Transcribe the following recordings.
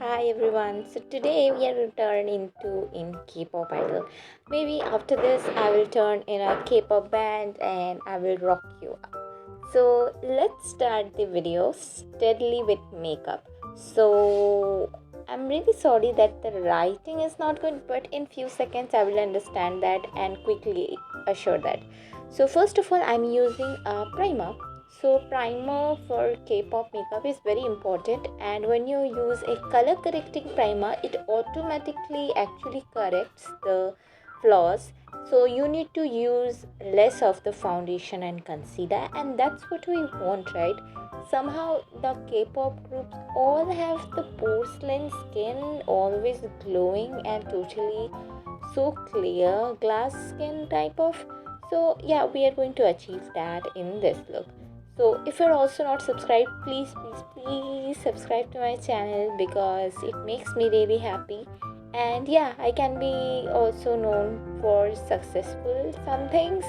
Hi everyone. So today we are returning into in K-pop idol. Maybe after this I will turn in a K-pop band and I will rock you up. So let's start the video steadily with makeup. So I'm really sorry that the writing is not good, but in few seconds I will understand that and quickly assure that. So first of all, I'm using a primer. So primer for K-pop makeup is very important, and when you use a color correcting primer, it automatically actually corrects the flaws. So you need to use less of the foundation and concealer, and that's what we want, right? Somehow the K-pop groups all have the porcelain skin, always glowing and totally so clear glass skin type of. So yeah, we are going to achieve that in this look. So if you're also not subscribed, please subscribe to my channel because it makes me really happy. And yeah, I can be also known for successful something.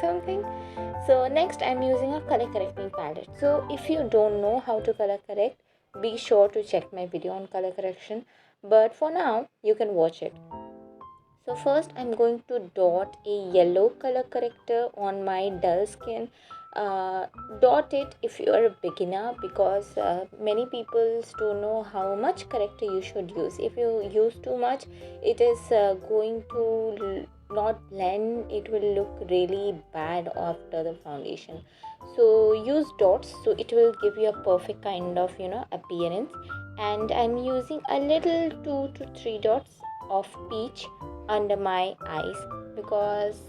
So next I'm using a color correcting palette. So if you don't know how to color correct, be sure to check my video on color correction. But for now, you can watch it. So first I'm going to dot a yellow color corrector on my dull skin. Dot it if you are a beginner because many people don't know how much corrector you should use. If you use too much, it is going to not blend. It will look really bad after the foundation. So use dots, so it will give you a perfect kind of appearance. And I'm using a little 2 to 3 dots of peach under my eyes because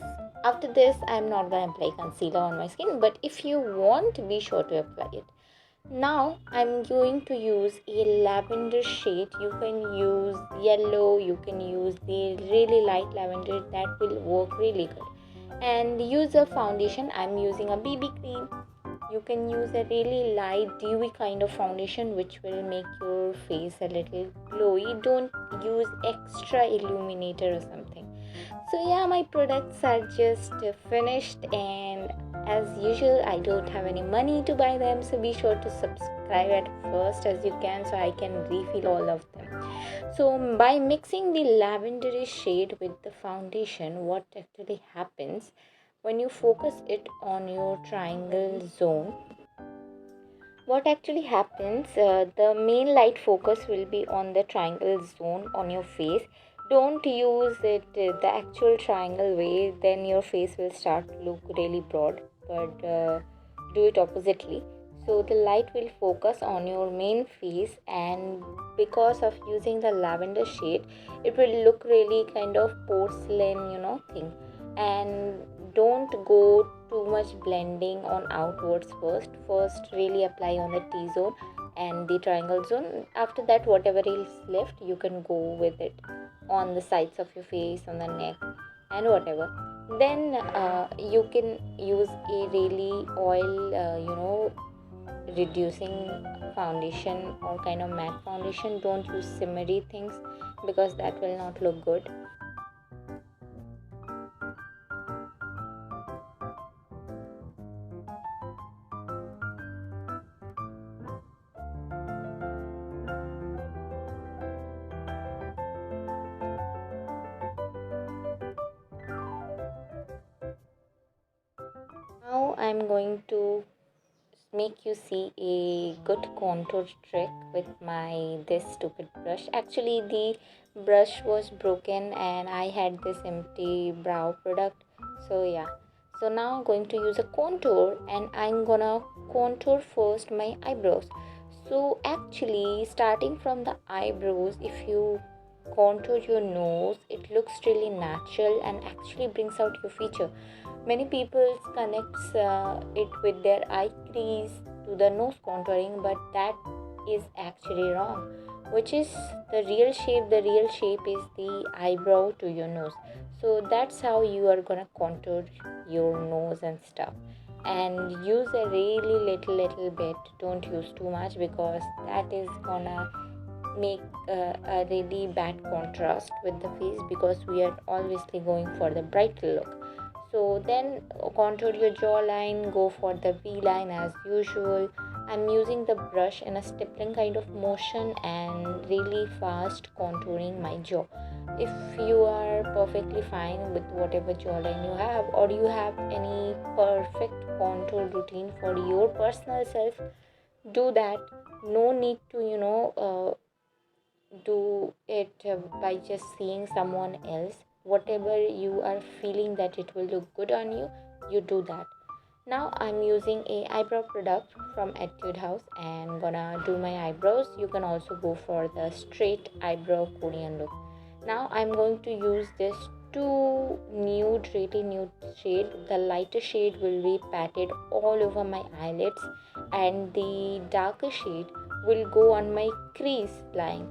after this I'm not gonna apply concealer on my skin, but if you want, be sure to apply it. Now I'm going to use a lavender shade. You can use yellow, you can use the really light lavender, that will work really good. And use a foundation. I'm using a BB cream. You can use a really light dewy kind of foundation which will make your face a little glowy. Don't use extra illuminator or something. So yeah, my products are just finished, and as usual I don't have any money to buy them, so be sure to subscribe at first as you can so I can refill all of them. So by mixing the lavender shade with the foundation, what actually happens when you focus it on your triangle zone, what actually happens, the main light focus will be on the triangle zone on your face. Don't use it the actual triangle way, then your face will start to look really broad, but do it oppositely. So the light will focus on your main face, and because of using the lavender shade, it will look really kind of porcelain thing. And don't go too much blending on outwards. First really apply on the T-zone and the triangle zone. After that, whatever is left, you can go with it on the sides of your face, on the neck, and whatever. Then you can use a really oil reducing foundation or kind of matte foundation. Don't use shimmery things because that will not look good. Now I'm going to make you see a good contour trick with my this stupid brush. Actually the brush was broken and I had this empty brow product. So yeah. So now I'm going to use a contour, and I'm gonna contour first my eyebrows. So actually starting from the eyebrows, if you contour your nose, it looks really natural and actually brings out your feature. Many people connects it with their eye crease to the nose contouring, but that is actually wrong. Which is the real shape? The real shape is the eyebrow to your nose. So that's how you are gonna contour your nose and stuff. And use a really little bit. Don't use too much because that is gonna make a really bad contrast with the face, because we are obviously going for the brighter look. So then contour your jawline, go for the V line as usual. I'm using the brush in a stippling kind of motion and really fast contouring my jaw. If you are perfectly fine with whatever jawline you have, or you have any perfect contour routine for your personal self, do that. No need to do it by just seeing someone else. Whatever you are feeling that it will look good on you, you do that. Now I'm using a eyebrow product from Etude House and gonna do my eyebrows. You can also go for the straight eyebrow Korean look. Now I'm going to use this two nude, really nude shade. The lighter shade will be patted all over my eyelids, and the darker shade will go on my crease line,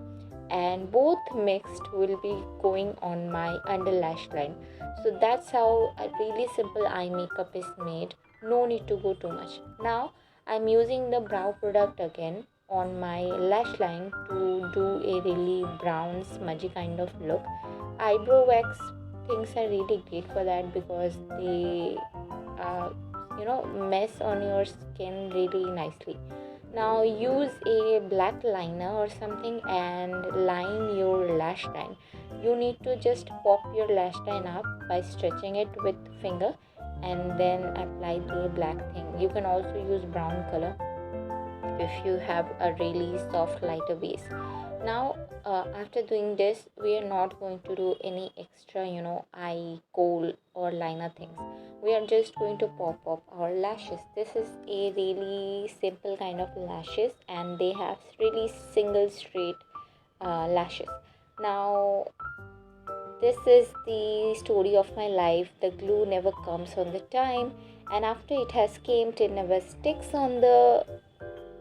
and both mixed will be going on my under lash line. So that's how a really simple eye makeup is made. No need to go too much. Now I'm using the brow product again on my lash line to do a really brown smudgy kind of look. Eyebrow wax things are really great for that because they mess on your skin really nicely. Now use a black liner or something and line your lash line. You need to just pop your lash line up by stretching it with finger and then apply the black thing. You can also use brown color if you have a really soft lighter base. Now after doing this, we are not going to do any extra eye kohl or liner things. We are just going to pop up our lashes. This is a really simple kind of lashes, and they have really single straight lashes. Now this is the story of my life. The glue never comes on the time, and after it has came, it never sticks on the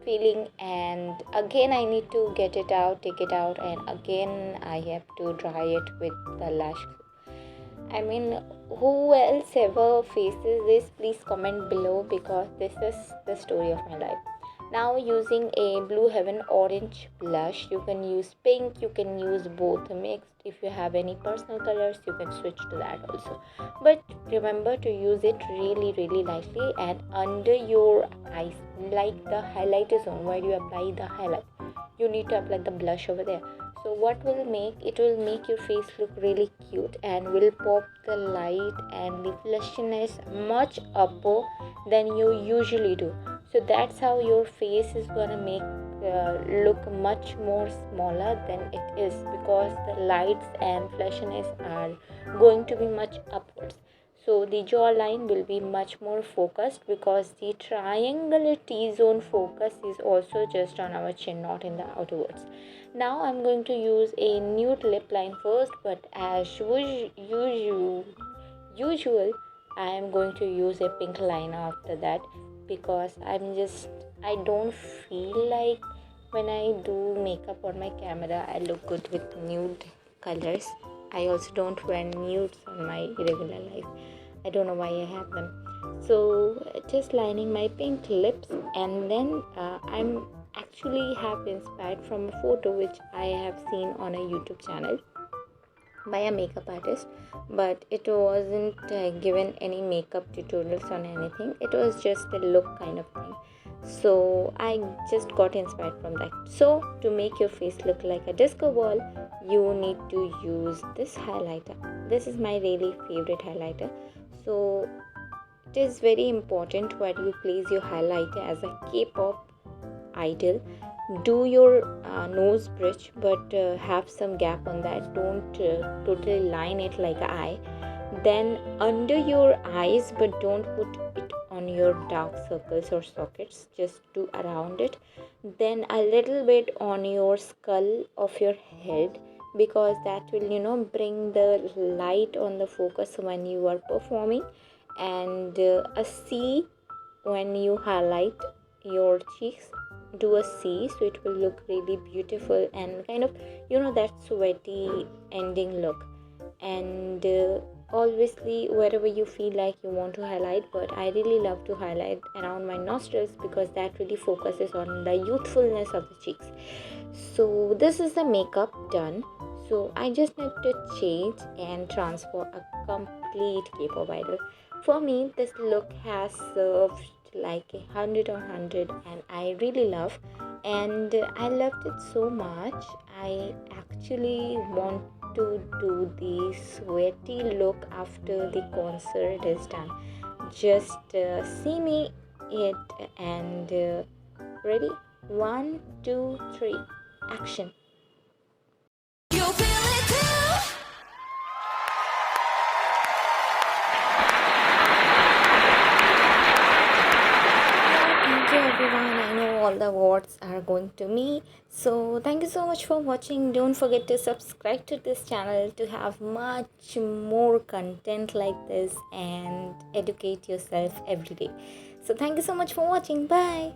feeling, and again I need to get it out, take it out, and again I have to dry it with the lash glue. I mean, who else ever faces this? Please comment below, because this is the story of my life. Now using a Blue Heaven orange blush, you can use pink, you can use both mixed. If you have any personal colors, you can switch to that also, but remember to use it really lightly and under your eyes, like the highlighter zone where you apply the highlight. You need to apply the blush over there. So what will make it will make your face look really cute and will pop the light and the fleshiness much upper than you usually do. So that's how your face is gonna make look much more smaller than it is, because the lights and fleshiness are going to be much upwards. So the jawline will be much more focused, because the triangular T-zone focus is also just on our chin, not in the outwards. Now I'm going to use a nude lip line first, but as usual I am going to use a pink liner after that, because I don't feel like when I do makeup on my camera I look good with nude colors. I also don't wear nudes on my regular life. I don't know why I have them. So just lining my pink lips, and then I'm actually have inspired from a photo which I have seen on a YouTube channel by a makeup artist, but it wasn't given any makeup tutorials on anything. It was just a look kind of thing. So I just got inspired from that. So to make your face look like a disco ball, you need to use this highlighter. This is my really favorite highlighter. So it is very important where you place your highlighter as a K-pop idol. Do your nose bridge, but have some gap on that. Don't totally line it like an eye. Then under your eyes, but don't put it on your dark circles or sockets. Just do around it. Then a little bit on your skull of your head, because that will bring the light on the focus when you are performing. And a C when you highlight your cheeks, do a C, so it will look really beautiful and kind of that sweaty ending look. And obviously wherever you feel like you want to highlight, but I really love to highlight around my nostrils, because that really focuses on the youthfulness of the cheeks. So this is the makeup done. So I just need to change and transfer a complete K-pop idol. For me, this look has served like 100 and I really love, and I loved it so much. I actually want to do the sweaty look after the concert is done. Just see me it and ready? 1, 2, 3, action. You feel it too? Thank you everyone. I know all the awards are going to me. So thank you so much for watching. Don't forget to subscribe to this channel to have much more content like this and educate yourself every day. So thank you so much for watching. Bye.